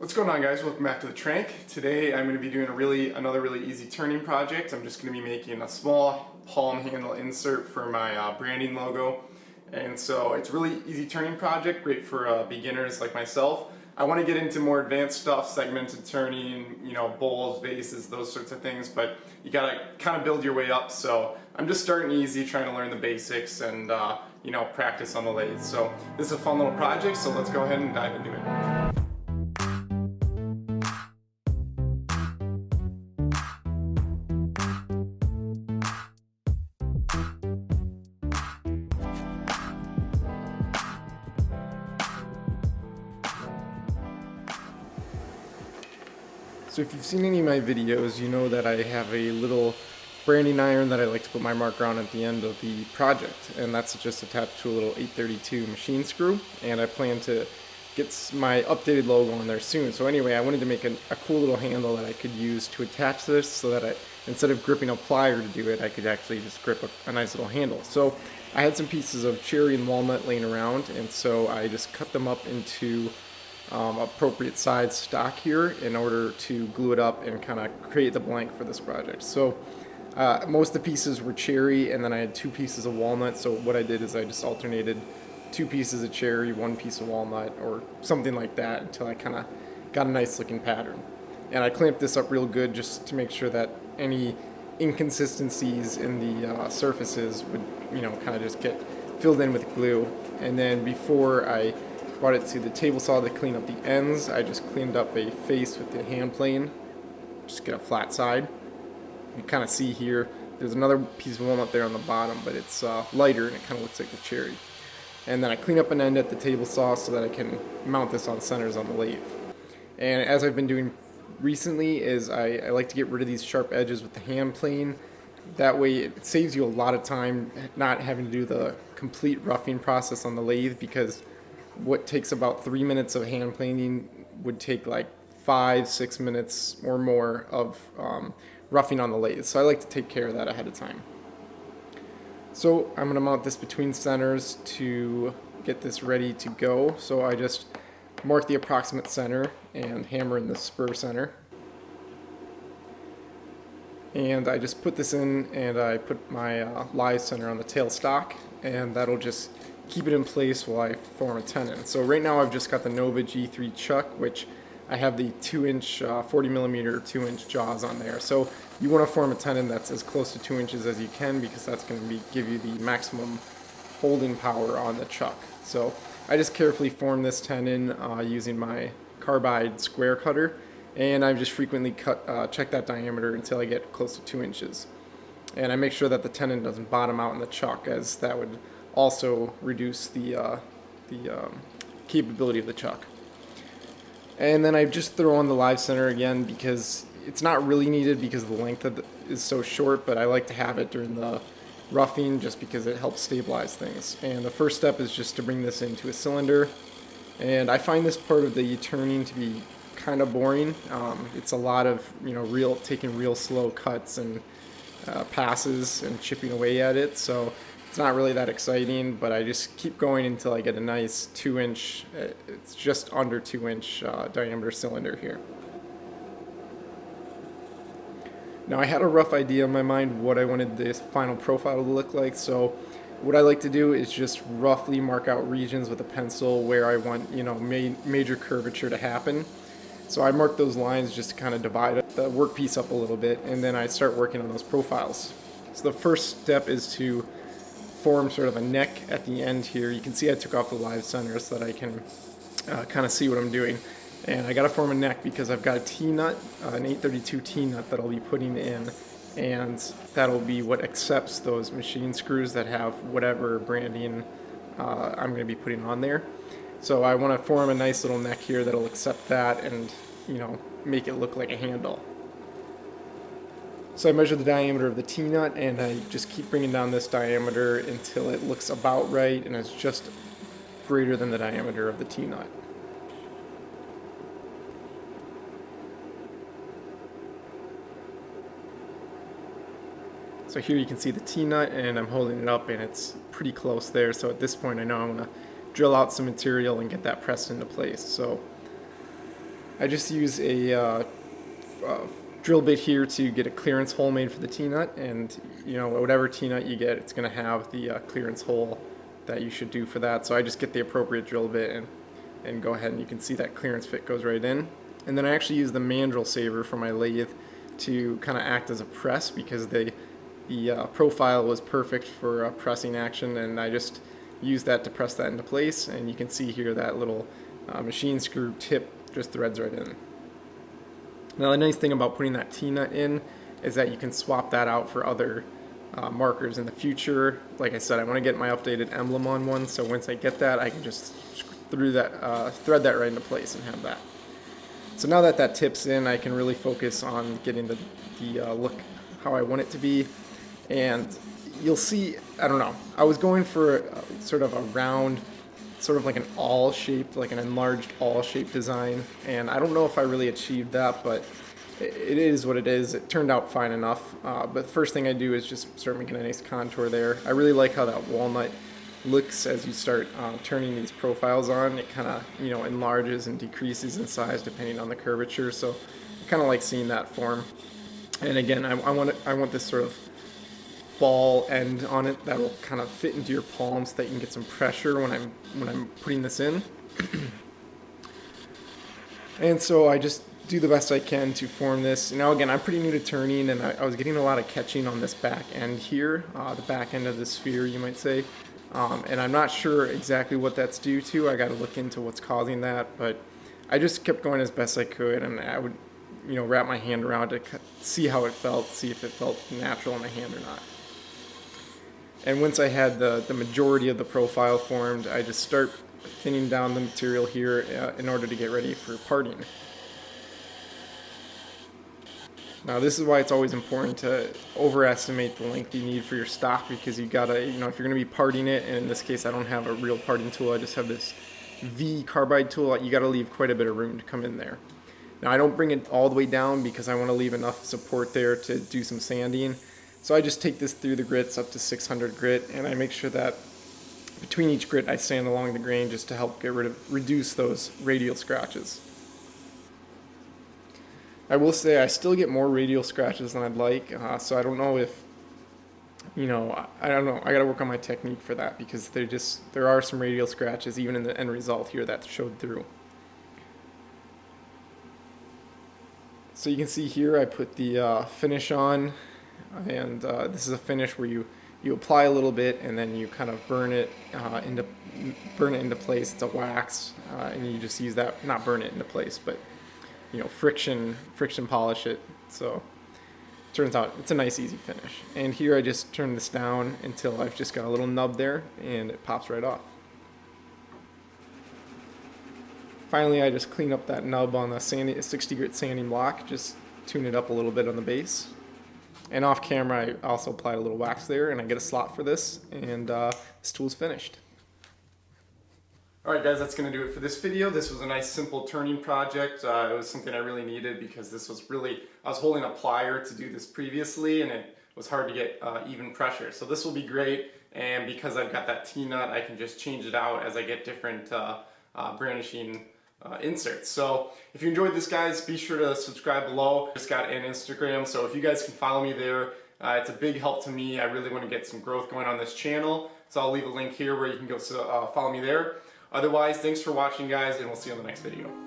What's going on, guys? Welcome back to the Trank. Today I'm going to be doing another really easy turning project. I'm just going to be making a small palm handle insert for my branding logo. And so it's a really easy turning project, great for beginners like myself. I want to get into more advanced stuff, segmented turning, bowls, vases, those sorts of things, but you got to kind of build your way up. So I'm just starting easy, trying to learn the basics and practice on the lathe. So this is a fun little project, so let's go ahead and dive into it. So if you've seen any of my videos, you know that I have a little branding iron that I like to put my marker on at the end of the project, and that's just attached to a little 832 machine screw, and I plan to get my updated logo on there soon. So anyway, I wanted to make a cool little handle that I could use to attach this so that instead of gripping a plier to do it, I could actually just grip a nice little handle. So I had some pieces of cherry and walnut laying around, and so I just cut them up into appropriate size stock here in order to glue it up and kind of create the blank for this project. So most of the pieces were cherry, and then I had 2 pieces of walnut. So what I did is I just alternated 2 pieces of cherry, 1 piece of walnut, or something like that until I kind of got a nice looking pattern. And I clamped this up real good just to make sure that any inconsistencies in the surfaces would kind of just get filled in with glue. And then before I brought it to the table saw to clean up the ends, I just cleaned up a face with the hand plane, just get a flat side. You kind of see here, there's another piece of walnut there on the bottom, but it's lighter and it kind of looks like the cherry. And then I clean up an end at the table saw so that I can mount this on centers on the lathe. And as I've been doing recently is I like to get rid of these sharp edges with the hand plane. That way it saves you a lot of time not having to do the complete roughing process on the lathe, because what takes about 3 minutes of hand planing would take like 5-6 minutes or more of roughing on the lathe. So I like to take care of that ahead of time. So I'm going to mount this between centers to get this ready to go. So I just mark the approximate center and hammer in the spur center. And I just put this in, and I put my live center on the tailstock, and that'll just keep it in place while I form a tenon. So right now I've just got the Nova G3 chuck, which I have the 2-inch, 40mm 2-inch jaws on there. So you want to form a tenon that's as close to 2 inches as you can, because that's going to give you the maximum holding power on the chuck. So I just carefully form this tenon using my carbide square cutter, and I just frequently check that diameter until I get close to 2 inches. And I make sure that the tenon doesn't bottom out in the chuck, as that would also reduce the capability of the chuck. And then I just throw on the live center again, because it's not really needed because the length is so short, but I like to have it during the roughing just because it helps stabilize things. And the first step is just to bring this into a cylinder, and I find this part of the turning to be kind of boring. It's a lot of taking real slow cuts and passes and chipping away at it, so it's not really that exciting, but I just keep going until I get a nice 2-inch, it's just under 2-inch diameter cylinder here. Now I had a rough idea in my mind what I wanted this final profile to look like, so what I like to do is just roughly mark out regions with a pencil where I want major curvature to happen. So I mark those lines just to kind of divide the workpiece up a little bit, and then I start working on those profiles. So the first step is to form sort of a neck at the end here. You can see I took off the live center so that I can kind of see what I'm doing. And I got to form a neck because I've got a T-nut, an 832 T-nut that I'll be putting in, and that'll be what accepts those machine screws that have whatever branding I'm going to be putting on there. So I want to form a nice little neck here that'll accept that and make it look like a handle. So I measure the diameter of the T-nut, and I just keep bringing down this diameter until it looks about right and it's just greater than the diameter of the T-nut. So here you can see the T-nut, and I'm holding it up and it's pretty close there. So at this point I know I'm going to drill out some material and get that pressed into place. So I just use a drill bit here to get a clearance hole made for the T-nut, and you know, whatever T-nut you get, it's going to have the clearance hole that you should do for that. So I just get the appropriate drill bit and go ahead, and you can see that clearance fit goes right in. And then I actually use the mandrel saver for my lathe to kind of act as a press, because the profile was perfect for pressing action, and I just use that to press that into place. And you can see here that little machine screw tip just threads right in. Now the nice thing about putting that T-nut in is that you can swap that out for other markers in the future. Like I said, I want to get my updated emblem on one, so once I get that, I can just thread that right into place and have that. So now that that tip's in, I can really focus on getting the look how I want it to be. And you'll see, I don't know, I was going for sort of a round, sort of like an awl shaped, like an enlarged awl shaped design, and I don't know if I really achieved that, but it is what it is. It turned out fine enough. But the first thing I do is just start making a nice contour there. I really like how that walnut looks as you start turning these profiles on. It kind of, you know, enlarges and decreases in size depending on the curvature, so I kind of like seeing that form. And again, I want this sort of ball end on it that will kind of fit into your palm so that you can get some pressure when I'm putting this in. And so I just do the best I can to form this. Now again, I'm pretty new to turning, and I was getting a lot of catching on this back end here, the back end of the sphere, you might say. And I'm not sure exactly what that's due to. I got to look into what's causing that, but I just kept going as best I could, and I would, you know, wrap my hand around to see how it felt, see if it felt natural in my hand or not. And once I had the majority of the profile formed, I just start thinning down the material here in order to get ready for parting. Now this is why it's always important to overestimate the length you need for your stock, because you gotta, you know, if you're gonna be parting it, and in this case I don't have a real parting tool, I just have this V carbide tool, you gotta leave quite a bit of room to come in there. Now I don't bring it all the way down because I want to leave enough support there to do some sanding. So I just take this through the grits up to 600 grit, and I make sure that between each grit I sand along the grain just to help reduce those radial scratches. I will say I still get more radial scratches than I'd like, so I don't know if, you know, I don't know. I got to work on my technique for that, because there are some radial scratches even in the end result here that showed through. So you can see here I put the finish on, and this is a finish where you apply a little bit and then you kind of burn it into place. It's a wax, and you just use that, not burn it into place, but you know, friction polish it. So it turns out it's a nice easy finish. And here I just turn this down until I've just got a little nub there, and it pops right off. Finally, I just clean up that nub on the 60 grit sanding block, just tune it up a little bit on the base. And off camera, I also applied a little wax there, and I get a slot for this, and this tool's finished. Alright guys, that's going to do it for this video. This was a nice simple turning project. It was something I really needed, because this was really, I was holding a plier to do this previously, and it was hard to get even pressure. So this will be great, and because I've got that T-nut, I can just change it out as I get different brandishing inserts. So if you enjoyed this, guys, be sure to subscribe below. I just got an Instagram, so if you guys can follow me there, it's a big help to me. I really want to get some growth going on this channel, so I'll leave a link here where you can go follow me there. Otherwise, thanks for watching, guys, and we'll see you on the next video.